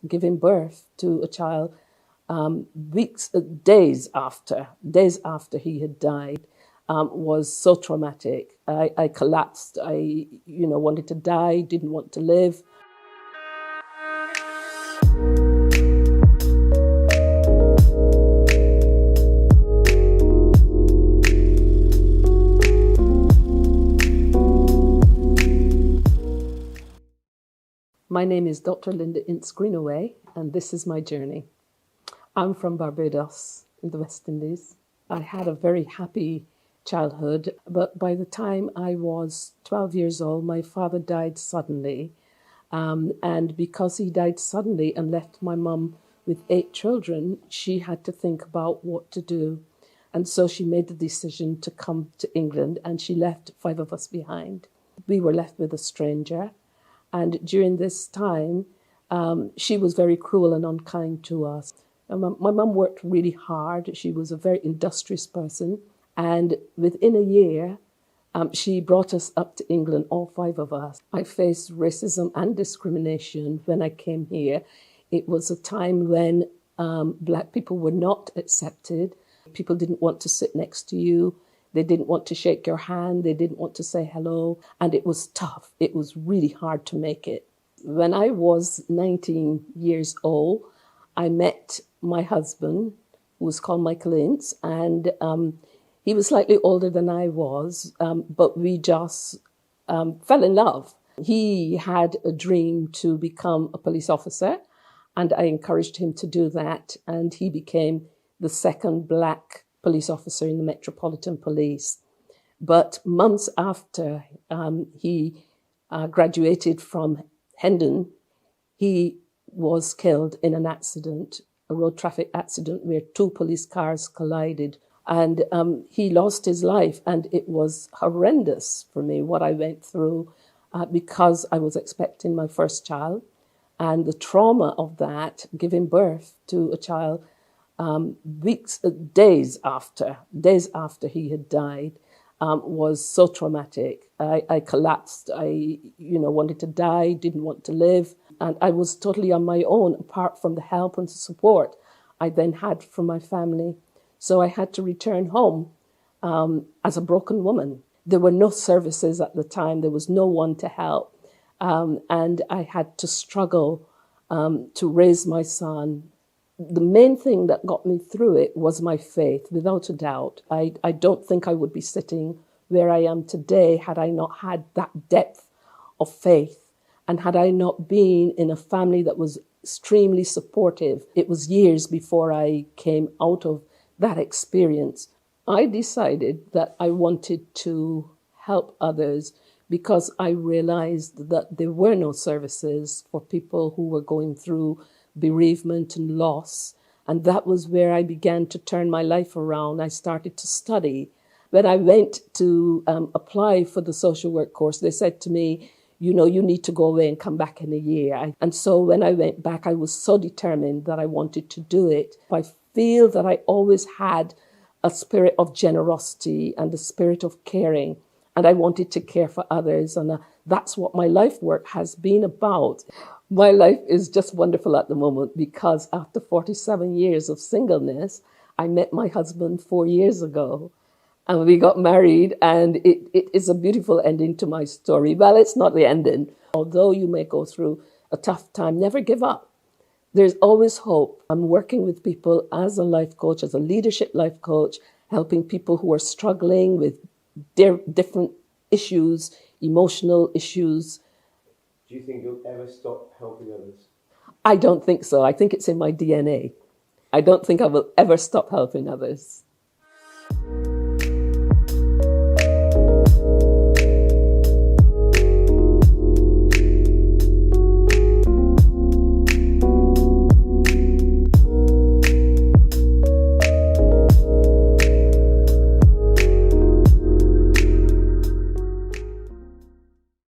giving birth to a child days after he had died, was so traumatic. I collapsed. I wanted to die, didn't want to live. My name is Dr. Lynda Ince-Greenaway, and this is my journey. I'm from Barbados in the West Indies. I had a very happy childhood, but by the time I was 12 years old, my father died suddenly. And because he died suddenly and left my mum with 8 children, she had to think about what to do. And so she made the decision to come to England, and she left 5 of us behind. We were left with a stranger. And during this time, she was very cruel and unkind to us. My mum worked really hard. She was a very industrious person. And within a year, she brought us up to England, all 5 of us. I faced racism and discrimination when I came here. It was a time when Black people were not accepted. People didn't want to sit next to you. They didn't want to shake your hand. They didn't want to say hello. And it was tough. It was really hard to make it. When I was 19 years old, I met my husband, who was called Michael Ince, and he was slightly older than I was, but we just fell in love. He had a dream to become a police officer, and I encouraged him to do that, and he became the second Black police officer in the Metropolitan Police. But months after he graduated from Hendon, he was killed in an accident, a road traffic accident where 2 police cars collided. And he lost his life, and it was horrendous for me what I went through because I was expecting my first child. And the trauma of that, giving birth to a child days after he had died, was so traumatic. I collapsed. I wanted to die, didn't want to live. And I was totally on my own, apart from the help and support I then had from my family. So I had to return home as a broken woman. There were no services at the time. There was no one to help. And I had to struggle to raise my son. The main thing that got me through it was my faith, without a doubt. I don't think I would be sitting where I am today had I not had that depth of faith, and had I not been in a family that was extremely supportive. It was years before I came out of that experience. I decided that I wanted to help others because I realized that there were no services for people who were going through bereavement and loss. And that was where I began to turn my life around. I started to study. When I went to apply for the social work course, they said to me, you need to go away and come back in a year. And so when I went back, I was so determined that I wanted to do it. I feel that I always had a spirit of generosity and a spirit of caring, and I wanted to care for others. And that's what my life work has been about. My life is just wonderful at the moment because after 47 years of singleness, I met my husband 4 years ago. And we got married, and it is a beautiful ending to my story. Well, it's not the ending. Although you may go through a tough time, never give up. There's always hope. I'm working with people as a life coach, as a leadership life coach, helping people who are struggling with different issues, emotional issues. Do you think you'll ever stop helping others? I don't think so. I think it's in my DNA. I don't think I will ever stop helping others.